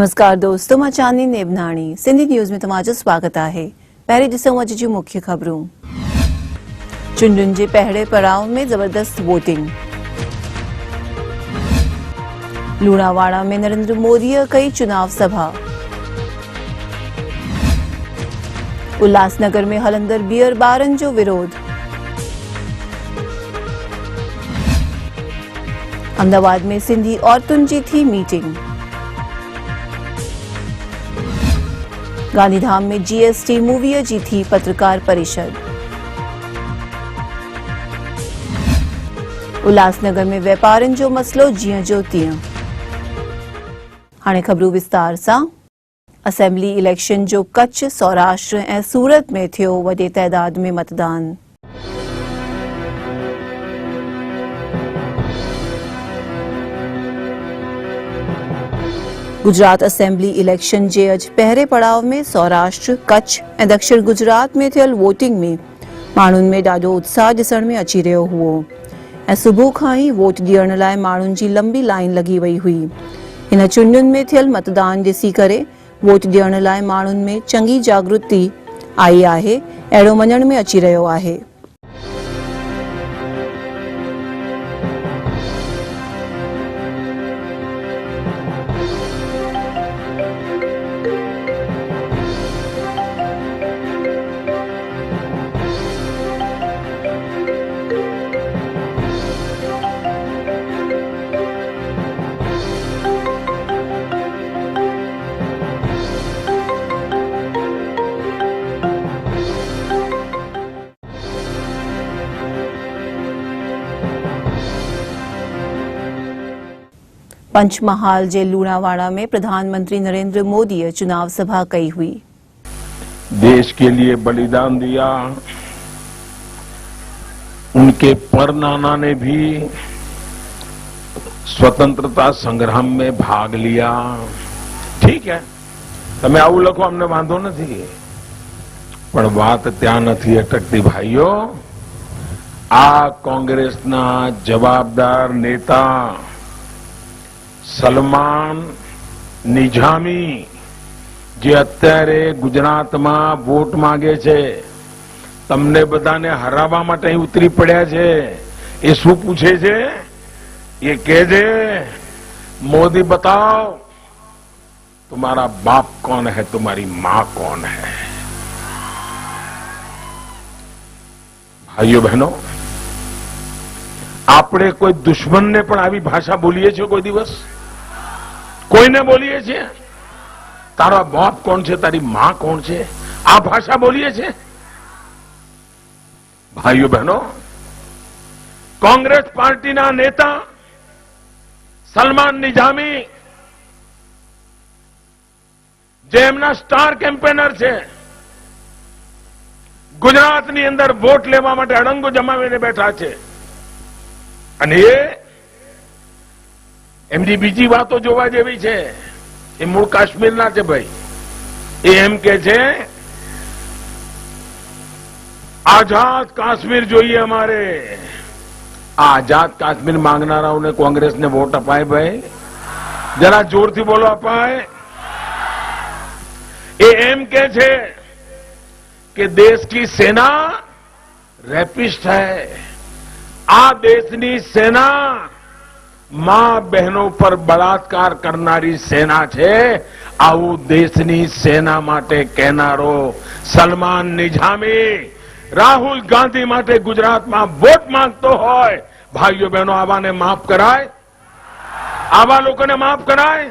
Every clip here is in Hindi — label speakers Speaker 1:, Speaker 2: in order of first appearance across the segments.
Speaker 1: नमस्कार दोस्तों, मैं चांदनी नेबनाणी सिंधी न्यूज़ में तमाजो स्वागत है। पहले ॾिसूं अॼु जूं मुख्य ख़बरूं। चूंडुनि जे पहिरें पड़ाव में ज़बरदस्त वोटिंग। लूणावाड़ा में नरेंद्र मोदीअ कई चुनाव सभा। उल्हासनगर में हलंदड़ बियर बारनि जो विरोध। अहमदाबाद में सिंधी औरतुनि जी थी मीटिंग। गांधीधाम में जीएसटी मूवीअ जी थी पत्रकार परिषद। उल्हासनगर में वापारियुनि जो मसलो जीअं जो तीअं। हाणे ख़बरूं विस्तार सां। असेंबली इलेक्शन जो कच्छ, सौराष्ट्र ऐं सूरत में थियो वॾे तइदाद में मतदान। गुजरात असेंबली इलेक्शन जे अॼु पहिरें पड़ाव में सौराष्ट्र, कच्छ ऐं दक्षिण गुजरात में थियल वोटिंग में माण्हुनि में ॾाढो उत्साह ॾिसण में अची रहियो हुओ ऐं सुबुह खां ई वोट ॾियण लाइ माण्हुनि जी लंबी लाइन लॻी वई हुई। हिन चूंडुनि में थियल मतदान ॾिसी करे वोट ॾियण लाइ माण्हुनि में चङी जागृति आई आहे, अहिड़ो मञण में अची रहियो आहे। पंचमहाल जे लूणावाड़ा में प्रधानमंत्री नरेंद्र मोदी चुनाव सभा कई हुई।
Speaker 2: देश के लिए बलिदान दिया, उनके परनाना ने भी स्वतंत्रता संग्राम में भाग लिया। ठीक है, तमे आવું લખો, અમને વાંધો નથી, પણ વાત ત્યાં નથી અટકતી ભાઈઓ। આ કોંગ્રેસના જવાબદાર नेता સલમાન નિઝામી જે અત્યારે ગુજરાતમાં વોટ માંગે છે, તમને બધાને હરાવવા માટે અહીં ઉતરી પડ્યા છે। એ શું પૂછે છે? એ કહેજે, મોદી बताओ तुम्हारा बाप कौन है, तुम्हारी मां कौन है। भाइयों बहनों, આપણે કોઈ દુશ્મનને પણ આવી ભાષા બોલીએ છીએ કોઈ દિવસ? કોઈને બોલીએ છીએ? તારો બાપ કોણ છે, તારી માં કોણ છે, આ ભાષા બોલીએ છીએ? ભાઈઓ બહેનો, કોંગ્રેસ પાર્ટીના નેતા સલમાન નિઝામી જે એમના સ્ટાર કેમ્પેનર છે, ગુજરાતની અંદર વોટ લેવા માટે અડંગો જમાવીને બેઠા છે। અને એમની બીજી વાતો જોવા જેવી છે। એ મૂળ કાશ્મીરના છે ભાઈ। એ એમ કે છે આઝાદ કાશ્મીર જોઈએ અમારે। આ આઝાદ કાશ્મીર માંગનારાઓને કોંગ્રેસને વોટ અપાય ભાઈ? જરા જોરથી બોલો, અપાય? એ એમ કે છે કે देश की सेना रेपिस्ट है। आ देशनी सेना मां बहनों पर बलात्कार करनारी सेना छे। आवू देशनी सेना माटे कहनारो सलमान निझामी राहुल गांधी माटे गुजरात में वोट मांगतो होय। भाइयों बहनों, आवाने माफ कराय? आवा लोकोने माफ कराय?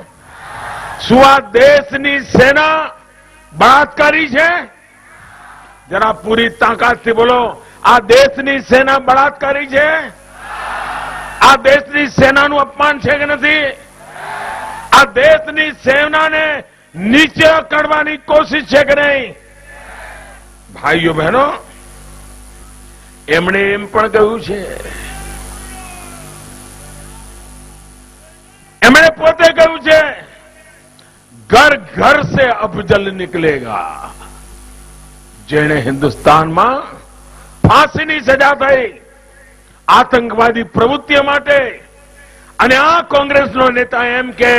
Speaker 2: શું આ દેશની સેના બળાત્કારી છે? જરા પૂરી તાકાતથી બોલો, આ દેશની સેના બળાત્કારી છે? આ દેશની સેનાનું અપમાન છે કે નથી? આ દેશની સેનાને નીચે કરવાની કોશિશ છે કે નહીં? ભાઈઓ બહેનો, એમણે એમ પણ કહ્યું છે, એમણે પોતે કહ્યું છે, घर घर से अफजल निकलेगा। जेने हिंदुस्तान में फांसी की सजा थई आतंकवादी प्रवृत्ति माटे, અને આ કોંગ્રેસનો નેતા એમ કે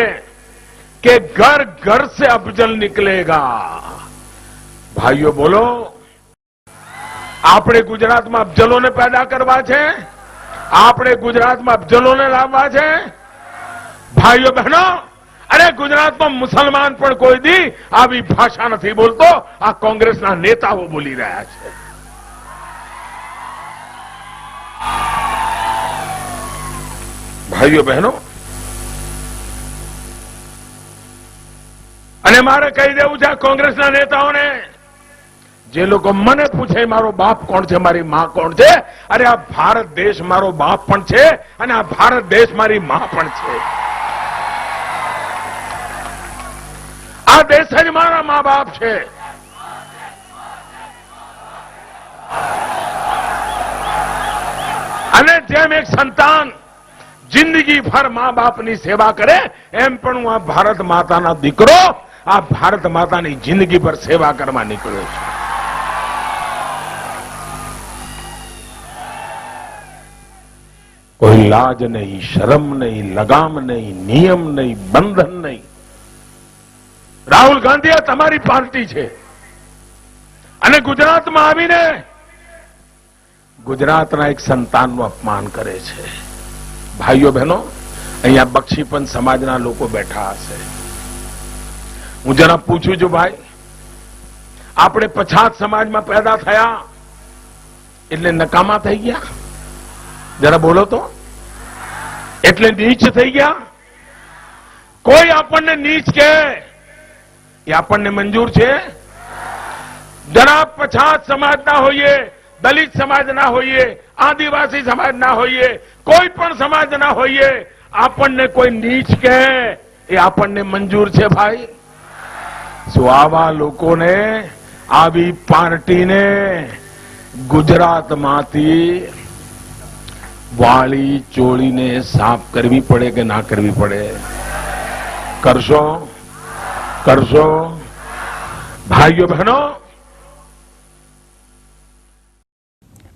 Speaker 2: कि घर घर से अफजल निकलेगा। भाइयों बोलो, આપણે ગુજરાતમાં અફજલોને પેદા કરવા છે, આપણે ગુજરાતમાં અફજલોને લાવવા છે। ભાઈઓ બહેનો, અરે ગુજરાતમાં મુસલમાન પણ કોઈ દી આવી ભાષા નથી બોલતો, આ કોંગ્રેસના નેતાઓ બોલી રહ્યા છે। ભાઈઓ બહેનો, અને મારે કહી દેવું છે કોંગ્રેસના નેતાઓને, જે લોકો મને પૂછે મારો બાપ કોણ છે, મારી માં કોણ છે, અરે આ ભારત દેશ મારો બાપ પણ છે અને આ ભારત દેશ મારી માં પણ છે। આ દેશ જ મારા મા બાપ છે। અને જેમ એક સંતાન જિંદગી ભર મા બાપની સેવા કરે, એમ પણ હું આ ભારત માતાના દીકરો આ ભારત માતાની જિંદગી ભર સેવા કરવા નીકળ્યો છું। कोई लाज नहीं, शर्म नहीं, लगाम नहीं, नियम नहीं, बंधन नहीं। राहुल गांधी तमारी पार्टी है અને ગુજરાતમાં આવીને ગુજરાતના એક સંતાનનું અપમાન કરે છે। ભાઈઓ બહેનો, અહીંયા બક્ષીપંચ સમાજના લોકો બેઠા હશે। હું જરા પૂછું છું, ભાઈ આપણે પછાત સમાજમાં પેદા થયા એટલે નકામા થઈ ગયા? जरा बोलो तो, એટલે નીચ થઈ ગયા? કોઈ આપણને નીચ કહે એ આપણને મંજૂર છે? જરા પછાત સમાજ ના હોઈએ, દલિત સમાજ ના હોઈએ, આદિવાસી સમાજ ના હોઈએ, કોઈ પણ સમાજ ના હોઈએ, આપણને કોઈ નીચ કહે એ આપણને મંજૂર છે? ભાઈ, શું આવા લોકોને, આવી પાર્ટીને ગુજરાતમાંથી વાળી ચોળીને સાફ કરવી પડે કે ના કરવી પડે? કરશો? કરશો? भाइयों बहनों,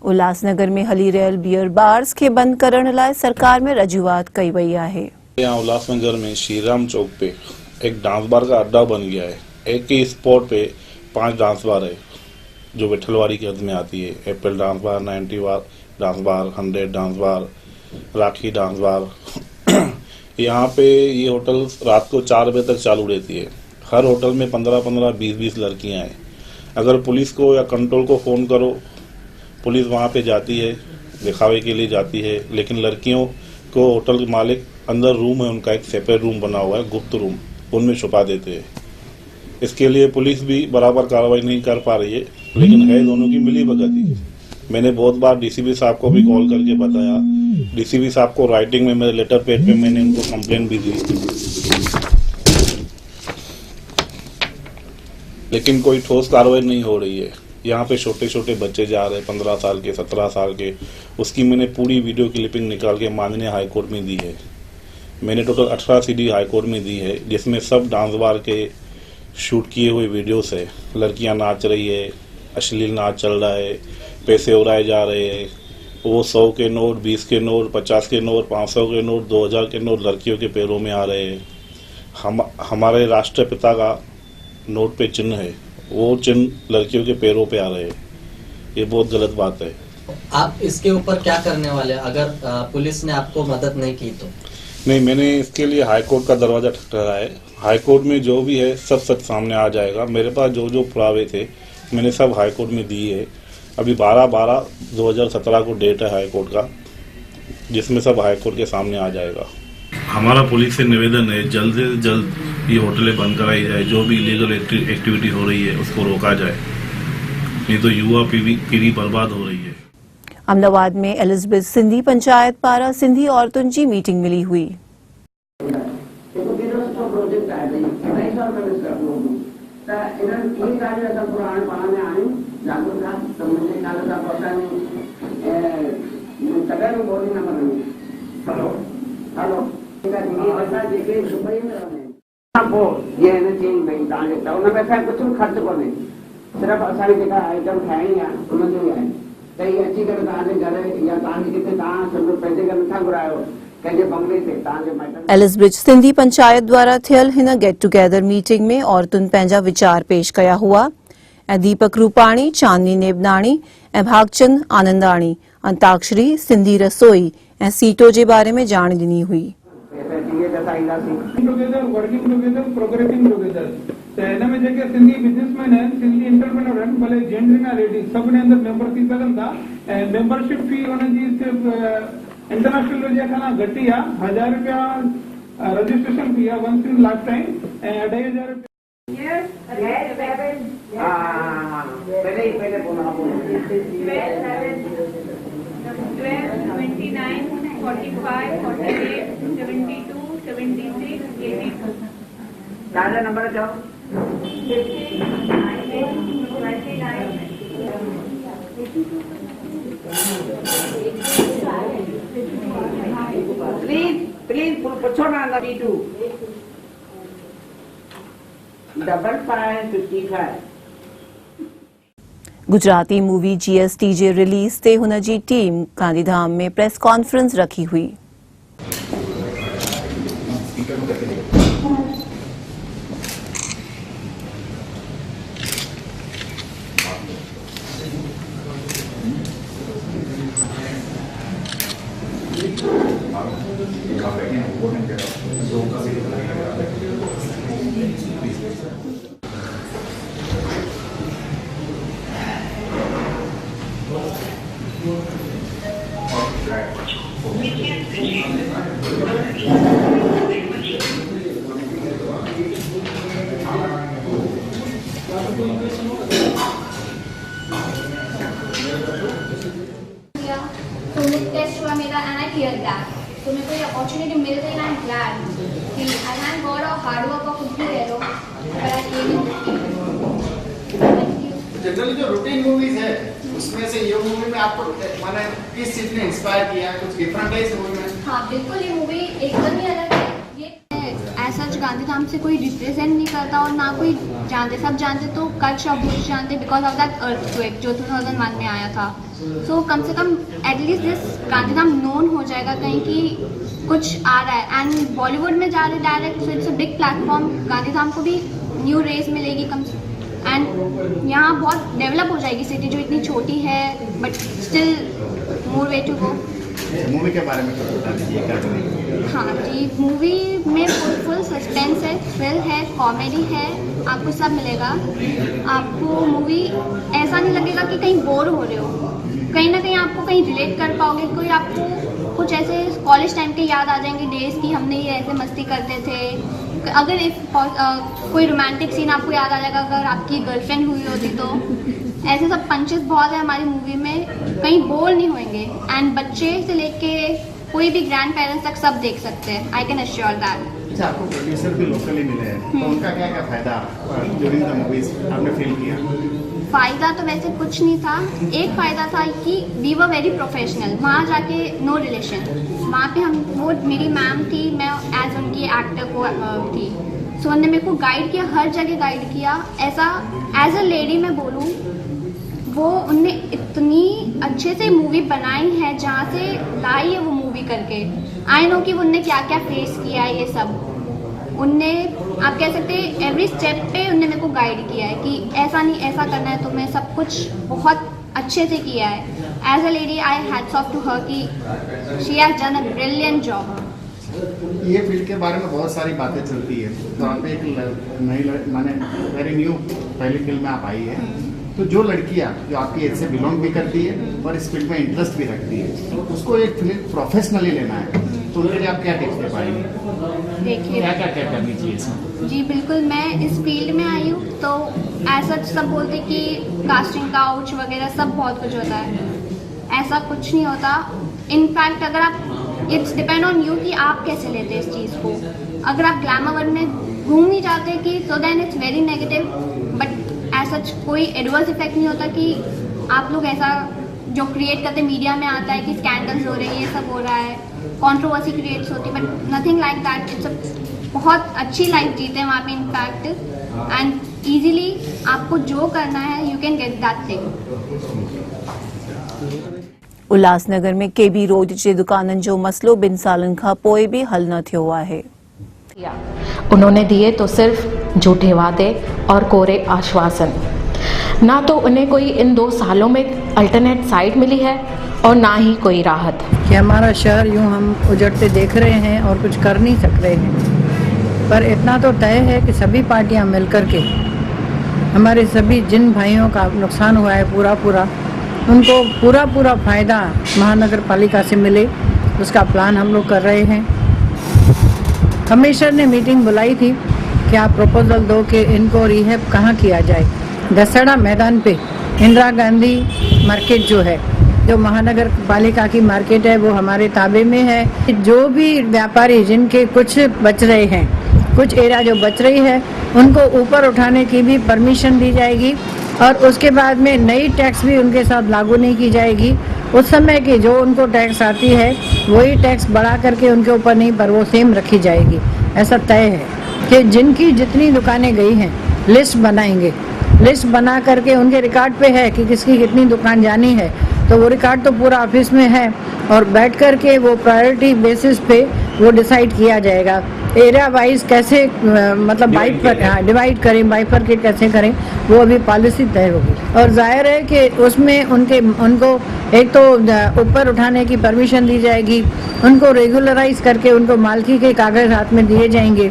Speaker 1: उल्लासनगर में हली रहियल बियर बार्स के बंद करण लाइ सरकार में रजूआत कई वई आहे।
Speaker 3: यहाँ उल्लासनगर में श्रीराम चौक पे एक डांस बार का अड्डा बन गया है। एक ही स्पॉट पे 5 डांस बार है जो विठलवाड़ी की हद में आती है। एप्पल डांस बार, 90 बार डांस बार, 100 डांस बार, राखी डांस बार। यहाँ पे ये होटल रात को 4 बजे तक चालू रहती है। हर होटल में 15-15, 20-20 लड़कियाँ हैं। अगर पुलिस को या कंट्रोल को फ़ोन करो, पुलिस वहाँ पे जाती है, दिखावे के लिए जाती है, लेकिन लड़कियों को होटल के मालिक अंदर रूम है, उनका एक सेपरेट रूम बना हुआ है, गुप्त रूम, उनमें छुपा देते हैं। इसके लिए पुलिस भी बराबर कार्रवाई नहीं कर पा रही है, लेकिन है दोनों की मिली भगत ही। मैंने बहुत बार डीसीपी साहब को भी कॉल करके बताया। डीसीपी साहब को राइटिंग में मेरे लेटर पैड पे मैंने उनको कंप्लेंट भी दी, लेकिन कोई ठोस कार्रवाई नहीं हो रही है। यहाँ पे छोटे छोटे बच्चे जा रहे हैं, 15 साल के, 17 साल के। उसकी मैंने पूरी वीडियो क्लिपिंग निकाल के माननीय हाईकोर्ट में दी है। मैंने टोटल 18 सीडी हाईकोर्ट में दी है, जिसमें सब डांस बार के शूट किए हुए वीडियोस है। लड़कियाँ नाच रही है, अश्लील नाच चल रहा है, पैसे उड़ाए जा रहे हैं। वो 100 के नोट, 20 के नोट, 50 के नोट, 500 के नोट, 2000 के नोट लड़कियों के पैरों में आ रहे हैं। हमारे राष्ट्रपिता का नोट पे चिन्ह है, वो चिन्ह लड़कियों के पैरों पे आ रहे हैं। ये बहुत गलत बात है।
Speaker 4: आप इसके ऊपर क्या करने वाले हैं अगर पुलिस ने आपको मदद नहीं की तो?
Speaker 3: नहीं, मैंने इसके लिए हाईकोर्ट का दरवाजा ठटकाया है। हाईकोर्ट में जो भी है सब सच सामने आ जाएगा। मेरे पास जो जो पुरावे थे मैंने सब हाईकोर्ट में दिए है। अभी 12/12/2017 को डेट है हाईकोर्ट का, जिसमें सब हाईकोर्ट के सामने आ जाएगा। हमारा पुलिस से निवेदन है, जल्द से जल्द ये होटलें बंद कराई जाए। जो भी इलीगल एक्टिविटी हो रही है उसको रोका जाए, नहीं तो युवा पीढ़ी बर्बाद हो रही है।
Speaker 1: अहमदाबाद में एलिजाबेथ सिंधी पंचायत पारा सिंधी औरतुनि जी मीटिंग मिली हुई।
Speaker 5: खर्च कोन्हे, सिर्फ़ु असांजी जेका आइटम ठाहिणी आहे उनजो ई आहे। त हीअ अची करे तव्हांजे घर या तव्हांखे किथे तव्हां पंहिंजे घर नथा घुरायो, कंहिंजे बंगले ते तव्हांजे माइटनि
Speaker 1: एलिसब्रिज सिंधी पंचायत द्वारा थियल हिन गेट टुगेदर मीटिंग में औरतुनि पंहिंजा वीचार पेश कया हुआ ऐं दीपक रूपाणी, चांदनी नेबनाणी ऐं भागचंद आनंदाणी अंताक्षरी, सिंधी रसोई ऐं सीटो जे बारे में ॼाण ॾिनी हुई।
Speaker 5: टीह टका ईंदासीं
Speaker 6: together, working together, progressing together. त हिन में जेके सिंधी बिज़नेसमैन आहिनि, सिंधी एंटरप्रेन्योर आहिनि, भले जेंट्स या लेडीज़ सभिनी अंदरि मेंबर थी सघनि था ऐं मेंबरशिप फी हुननि जी सिर्फ़ इंटरनेशनल जे खां घटि ई आहे। 1000 रुपया रजिस्ट्रेशन फी आहे वंस इन लाइफ टाइम ऐं 2500 रुपया।
Speaker 5: पहले बोला
Speaker 7: 12, 29, 45, 48, 72, 76, 82.
Speaker 5: ताज़ा नंबर चओ। 29. प्लीज पूछो ना 32 5555।
Speaker 1: गुजराती मूवी GST जे रिलीज़ ते हुन जी टीम गांधीधाम में प्रेस कॉन्फ्रेंस रखी हुई।
Speaker 8: तो टेस्ट हुआ मेरा एंड आई क्लियर दैट। तो मेरे को ये अपॉर्चुनिटी मिल गई, आई एम ग्लैड कि I have got a hard work और कुछ भी कह लो पर आई
Speaker 9: जनरली जो रूटीन मूवीज है उसमें से ये मूवी में आपको माने किस चीज ने इंस्पायर किया, कुछ डिफरेंट है इस मूवी में?
Speaker 8: हाँ बिल्कुल, ये मूवी एकदम ही अलग है। ये ऐसा गांधीधाम से कोई रिप्रेजेंट नहीं करता और ना कोई जानते, सब जानते तो कच्छ और भुज जानते बिकॉज ऑफ दैट अर्थक्वेक जो 2001 में आया था। सो कम से कम एटलीस्ट दिस गांधीधाम नोन हो जाएगा कहीं कि कुछ आ रहा है एंड बॉलीवुड में जा रहे direct, so it's a big platform. Gandhidham को भी न्यू रेस मिलेगी कम एंड यहाँ बहुत डेवलप हो जाएगी सिटी जो इतनी छोटी है but still more way to go.
Speaker 9: Movie के बारे में कुछ बता दीजिए क्या करेंगे?
Speaker 8: हाँ जी, मूवी में फुल सस्पेंस है, थ्रिल है, कॉमेडी है, आपको सब मिलेगा। आपको मूवी ऐसा नहीं लगेगा कि कहीं बोर हो रहे हो, कहीं ना कहीं आपको कहीं रिलेट कर पाओगे। कोई आपको कुछ ऐसे कॉलेज टाइम के याद आ जाएंगे डेज की हमने ये ऐसे मस्ती करते थे। अगर कोई रोमांटिक सीन आपको याद आ जाएगा अगर आपकी गर्लफ्रेंड हुई होती तो। ऐसे सब पंचेस बहुत है हमारी मूवी में, कहीं बोर नहीं होंगे एंड बच्चे से लेके कोई भी ग्रैंड पेरेंट्स तक सब देख सकते हैं। I can assure that.
Speaker 9: अच्छा, आपको प्रोड्यूसर भी लोकली मिले हैं तो उनका क्या क्या फायदा ड्यूरिंग द मूवीज आपने फील किया?
Speaker 8: फ़ायदा तो वैसे कुछ नहीं था। एक फ़ायदा था कि वी वर वेरी प्रोफेशनल। वहाँ जाके नो रिलेशन, वहाँ पे हम वो मेरी मैम थी, मैं एज उनकी एक्टर को थी। सो उन्होंने मेरे को गाइड किया, हर जगह गाइड किया। ऐसा एज अ लेडी मैं बोलूँ, वो उनने इतनी अच्छे से मूवी बनाई है, जहाँ से लाई है वो मूवी करके। आई नो कि उनने क्या क्या फेस किया है, ये सब उनने, आप कह सकते हैं एवरी स्टेप पे उनने मेरे को गाइड किया है कि ऐसा नहीं ऐसा करना है, तो मैं सब कुछ बहुत अच्छे से किया है। As a lady I hats off to her कि she has done a brilliant job.
Speaker 9: ये फील्ड के बारे में बहुत सारी बातें चलती है, तो आप एक नई माने वेरी न्यू पहली फिल्म में आप आई है, तो जो लड़कियां जो आपकी एज से बिलोंग भी करती है और इस फील्ड में इंटरेस्ट भी रखती है, तो उसको एक फिल्म प्रोफेशनली लेना है, तो उनके लिए आप क्या टिप्स दे पाएंगे?
Speaker 8: देखिए
Speaker 9: क्या क्या करनी चाहिए इसमें?
Speaker 8: जी बिल्कुल, मैं इस फील्ड में आई हूँ तो ऐसा सब बोलते कि कास्टिंग काउच वगैरह सब बहुत कुछ होता है, ऐसा कुछ नहीं होता। इनफैक्ट अगर आप, इट्स डिपेंड ऑन यू कि आप कैसे लेते हैं इस चीज़ को। अगर आप ग्लैमर वर्ल्ड में घूम नहीं जाते कि so then it's very negative, but ऐसा कोई एडवर्स इफेक्ट नहीं होता कि आप लोग ऐसा जो क्रिएट करते मीडिया में आता है कि स्कैंडल्स हो रहे हैं, ये सब हो रहा है, कंट्रोवर्सी क्रिएट्स होती है, but nothing like that. It's a बहुत अच्छी लाइफ जीते हैं वहाँ पे इनफैक्ट, एंड ईजिली आपको जो करना है you can get that thing.
Speaker 1: Ulhasnagar में केबी रोड जे दुकाननि जो मसलो 2 सालनि खां पोइ बि हल न थियो आहे।
Speaker 10: उन्होंने दिए तो सिर्फ झूठे वादे और कोरे आश्वासन, ना तो उन्हें कोई इन 2 सालों में अल्टरनेट साइट मिली है और ना ही कोई राहत।
Speaker 11: कि हमारा शहर यूं हम उजड़ते देख रहे हैं और कुछ कर नहीं सक रहे हैं, पर इतना तो तय है कि सभी पार्टियां मिलकर के हमारे सभी जिन भाइयों का नुकसान हुआ है पूरा उनको पूरा फायदा महानगर पालिका से मिले, उसका प्लान हम लोग कर रहे हैं। कमिश्नर ने मीटिंग बुलाई थी कि आप प्रपोजल दो कि इनको रिहैब कहाँ किया जाए। दसड़ा मैदान पे इंदिरा गांधी मार्केट जो है, जो महानगर पालिका की मार्केट है, वो हमारे ताबे में है। जो भी व्यापारी जिनके कुछ बच रहे हैं, कुछ एरिया जो बच रही है, उनको ऊपर उठाने की भी परमिशन दी जाएगी और उसके बाद में नई टैक्स भी उनके साथ लागू नहीं की जाएगी। उस समय की जो उनको टैक्स आती है वही टैक्स बढ़ा करके उनके ऊपर नहीं, पर वो सेम रखी जाएगी। ऐसा तय है कि जिनकी जितनी दुकानें गई हैं लिस्ट बनाएंगे, लिस्ट बना करके उनके रिकॉर्ड पे है कि किसकी कितनी दुकान जानी है, तो वो रिकॉर्ड तो पूरा ऑफिस में है और बैठ करके वो प्रायोरिटी बेसिस पे वो डिसाइड किया जाएगा। एरिया वाइज कैसे मतलब डिवाइड करें, बाइफरकेट कैसे करें, वो अभी पॉलिसी तय होगी। और जाहिर है कि उसमें उनको एक तो ऊपर उठाने की परमिशन दी जाएगी, उनको रेगुलराइज करके उनको मालकी के कागज हाथ में दिए जाएंगे।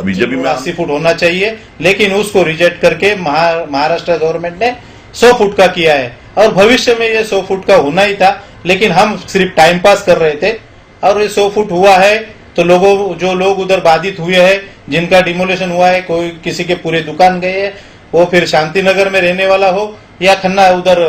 Speaker 12: बीजेपी में 80 फुट होना चाहिए, लेकिन उसको रिजेक्ट करके महाराष्ट्र गवर्नमेंट ने 100 फुट का किया है और भविष्य में ये 100 फुट का होना ही था, लेकिन हम सिर्फ टाइम पास कर रहे थे और ये 100 फुट हुआ है। तो जो लोग उधर बाधित हुए हैं, जिनका डिमोलेशन हुआ है, कोई किसी के पूरे दुकान गए हैं, वो फिर शांतिनगर में रहने वाला हो या खन्ना उधर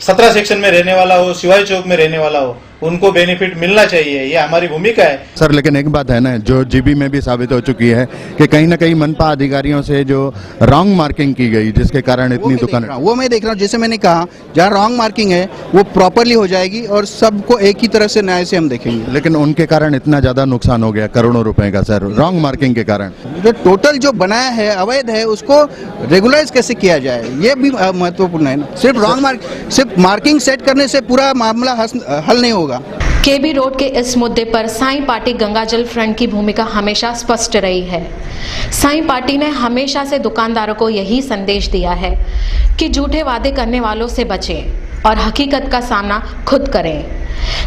Speaker 12: 17 सेक्शन में रहने वाला हो, शिवाजी चौक में रहने वाला हो, उनको बेनिफिट मिलना चाहिए, ये हमारी भूमिका है
Speaker 13: सर। लेकिन एक बात है ना, जो जीबी में भी साबित हो चुकी है कि कहीं ना कहीं मनपा अधिकारियों से जो रॉन्ग मार्किंग की गई, जिसके कारण इतनी दुकान,
Speaker 14: वो मैं देख रहा हूँ। जैसे मैंने कहा, जहाँ रॉन्ग मार्किंग है वो प्रॉपरली हो जाएगी और सबको एक ही तरह से न्याय से हम देखेंगे।
Speaker 13: लेकिन उनके कारण इतना ज्यादा नुकसान हो गया, करोड़ों रुपए का सर, रॉन्ग मार्किंग के कारण।
Speaker 14: जो टोटल जो बनाया है अवैध है, उसको रेगुलाइज कैसे किया जाए, ये भी महत्वपूर्ण है ना। सिर्फ मार्किंग सेट करने से पूरा मामला हल नहीं होगा।
Speaker 10: केबी रोड के इस मुद्दे पर साईं पार्टी गंगाजल फ्रंट की भूमिका हमेशा स्पष्ट रही है। साईं पार्टी ने हमेशा से दुकानदारों को यही संदेश दिया है कि झूठे वादे करने वालों से बचें और हकीकत का सामना खुद करें।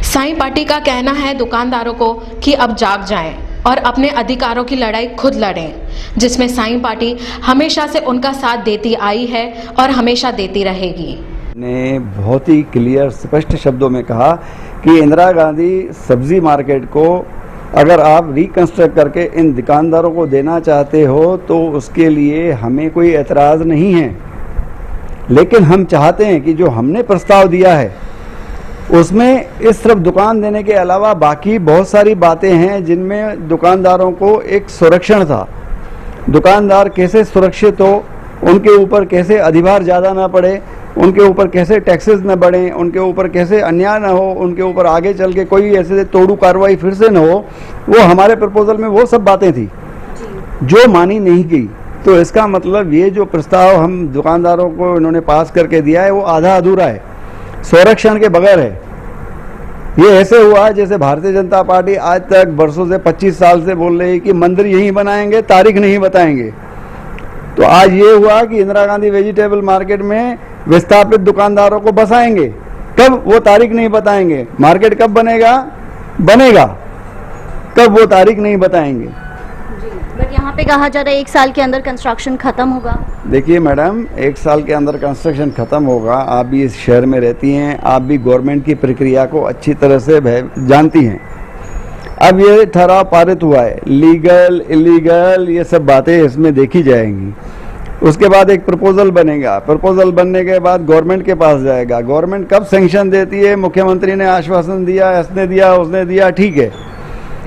Speaker 10: साईं पार्टी का कहना है दुकानदारों को कि अब जाग जाएं और अपने अधिकारों की लड़ाई खुद लड़ें, जिसमें साईं पार्टी हमेशा से उनका साथ देती आई है और हमेशा देती रहेगी।
Speaker 15: ने बहुत ही क्लियर स्पष्ट शब्दों में कहा कि इंदिरा गांधी सब्जी मार्केट को अगर आप रिकंस्ट्रक्ट करके इन दुकानदारों को देना चाहते हो तो उसके लिए हमें कोई एतराज़ नहीं है, लेकिन हम चाहते हैं कि जो हमने प्रस्ताव दिया है उसमें इस तरफ दुकान देने के अलावा बाकी बहुत सारी बातें हैं जिनमें दुकानदारों को एक संरक्षण था। दुकानदार कैसे सुरक्षित हो, उनके ऊपर कैसे अधिभार ज़्यादा ना पड़े, उनके ऊपर कैसे टैक्सेस न बढ़ें, उनके ऊपर कैसे अन्याय न हो, उनके ऊपर आगे चल के कोई ऐसे तोड़ू कार्रवाई फिर से न हो, वो हमारे प्रपोजल में वो सब बातें थी जो मानी नहीं गई। तो इसका मतलब ये जो प्रस्ताव हम दुकानदारों को इन्होंने पास करके दिया है वो आधा अधूरा है, संरक्षण के बगैर है। ये ऐसे हुआ है जैसे भारतीय जनता पार्टी आज तक वर्षों से 25 साल से बोल रही है कि मंदिर यहीं बनाएंगे, तारीख नहीं बताएंगे। तो आज ये हुआ कि इंदिरा गांधी वेजिटेबल मार्केट में विस्थापित दुकानदारों को बसाएंगे, कब वो तारीख नहीं बताएंगे। मार्केट कब बनेगा कब वो तारीख नहीं बताएंगे।
Speaker 16: बट यहाँ पे कहा जा रहा है 1 साल के अंदर कंस्ट्रक्शन खत्म होगा।
Speaker 15: देखिए मैडम, 1 साल के अंदर कंस्ट्रक्शन खत्म होगा। आप भी इस शहर में रहती हैं, आप भी गवर्नमेंट की प्रक्रिया को अच्छी तरह से जानती हैं। अब ये ठहराव पारित हुआ है, लीगल इलीगल ये सब बातें इसमें देखी जाएंगी। उसके बाद एक प्रपोजल बनेगा, प्रपोजल बनने के बाद गवर्नमेंट के पास जाएगा। गवर्नमेंट कब सैंक्शन देती है, मुख्यमंत्री ने आश्वासन दिया, इसने दिया, उसने दिया, ठीक है।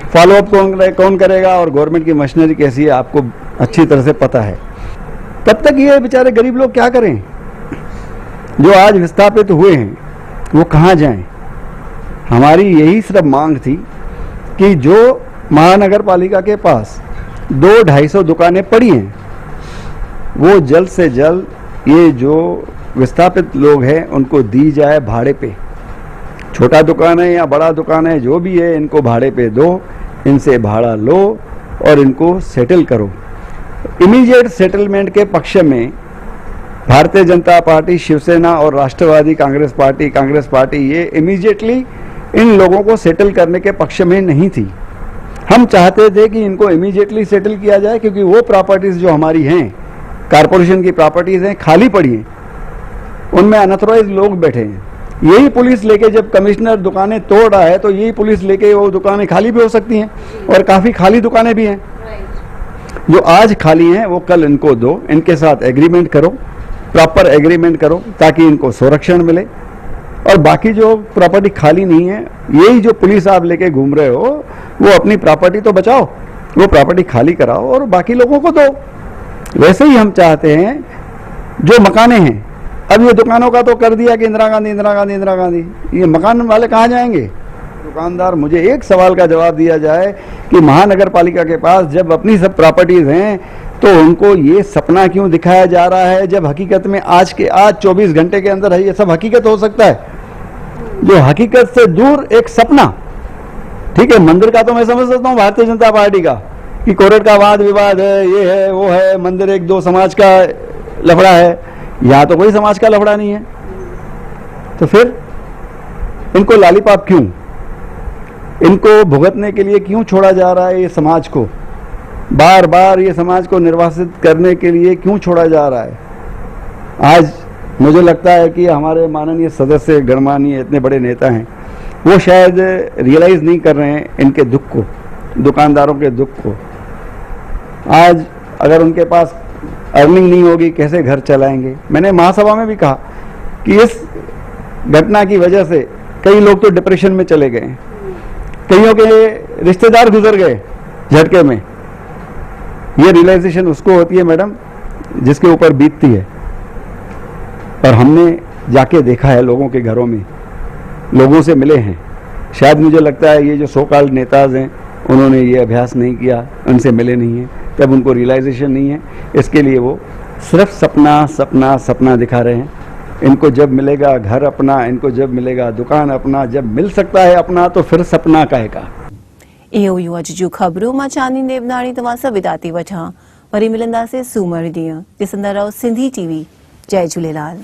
Speaker 15: फॉलोअप कौन करेगा और गवर्नमेंट की मशीनरी कैसी है आपको अच्छी तरह से पता है। तब तक ये बेचारे गरीब लोग क्या करें जो आज विस्थापित हुए हैं, वो कहाँ जाएं। हमारी यही सिर्फ मांग थी कि जो महानगर पालिका के पास 200-250 दुकानें पड़ी हैं वो जल्द से जल्द ये जो विस्थापित लोग हैं उनको दी जाए भाड़े पे, छोटा दुकान है या बड़ा दुकान है, जो भी है, इनको भाड़े पे दो, इनसे भाड़ा लो और इनको सेटल करो। इमीडिएट सेटलमेंट के पक्ष में भारतीय जनता पार्टी, शिवसेना और राष्ट्रवादी कांग्रेस पार्टी ये इमीडिएटली इन लोगों को सेटल करने के पक्ष में नहीं थी। हम चाहते थे कि इनको इमीडिएटली सेटल किया जाए, क्योंकि वो प्रॉपर्टीज जो हमारी हैं, कारपोरेशन की प्रॉपर्टीज हैं, खाली पड़ी हैं, उनमें अनऑथराइज्ड लोग बैठे हैं। यही पुलिस लेके जब कमिश्नर दुकानें तोड़ रहा है तो यही पुलिस लेके वो दुकानें खाली भी हो सकती हैं, और काफी खाली दुकानें भी हैं। जो आज खाली हैं वो कल इनको दो, इनके साथ एग्रीमेंट करो, प्रॉपर एग्रीमेंट करो, ताकि इनको संरक्षण मिले। और बाकी जो प्रॉपर्टी खाली नहीं है, यही जो पुलिस आप लेके घूम रहे हो, वो अपनी प्रॉपर्टी तो बचाओ, वो प्रॉपर्टी खाली कराओ और बाकी लोगों को दो। वैसे ही हम चाहते हैं जो मकाने हैं, अब ये दुकानों का तो कर दिया कि इंदिरा गांधी, ये मकान वाले कहाँ जाएंगे? दुकानदार, मुझे एक सवाल का जवाब दिया जाए कि महानगर पालिका के पास जब अपनी सब प्रॉपर्टीज हैं तो उनको ये सपना क्यों दिखाया जा रहा है, जब हकीकत में आज 24 घंटे के अंदर है ये सब हकीकत हो सकता है। जो हकीकत से दूर एक सपना, ठीक है, मंदिर का तो मैं समझ सकता हूँ भारतीय जनता पार्टी का कि कोर्ट का वाद विवाद है, ये है वो है, मंदिर एक दो समाज का लफड़ा है, यहाँ तो कोई समाज का लफड़ा नहीं है। तो फिर इनको लॉलीपॉप क्यों, इनको भुगतने के लिए क्यों छोड़ा जा रहा है? ये समाज को बार बार ये समाज को निर्वासित करने के लिए क्यों छोड़ा जा रहा है? आज मुझे लगता है कि हमारे माननीय सदस्य, गणमान्य इतने बड़े नेता हैं, वो शायद रियलाइज नहीं कर रहे हैं इनके दुख को, दुकानदारों के दुख को। आज अगर उनके पास अर्निंग नहीं होगी, कैसे घर चलाएंगे? मैंने महासभा में भी कहा कि इस घटना की वजह से कई लोग तो डिप्रेशन में चले गए, कईयों के रिश्तेदार गुजर गए झटके में। ये रियलाइजेशन उसको होती है मैडम जिसके ऊपर बीतती है, और हमने जाके देखा है लोगों के घरों में, लोगों से मिले हैं। शायद मुझे लगता है ये जो सो कॉल्ड नेताज हैं उन्होंने ये अभ्यास नहीं किया, उनसे मिले नहीं हैं, तब उनको रियलाइजेशन नहीं है। इसके लिए वो सिर्फ सपना दिखा रहे हैं। इनको जब मिलेगा घर अपना, इनको जब मिलेगा दुकान अपना, जब मिल सकता है अपना, तो फिर सपना कहेगा।
Speaker 1: एओ अज जूं ख़बरूं मां चांदनी देवनाणी तव्हां सां विदा थी वठां। वरी मिलंदासीं सूमर ॾींहुं। ॾिसंदा रहो सिंधी टीवी। जय झूलेलाल।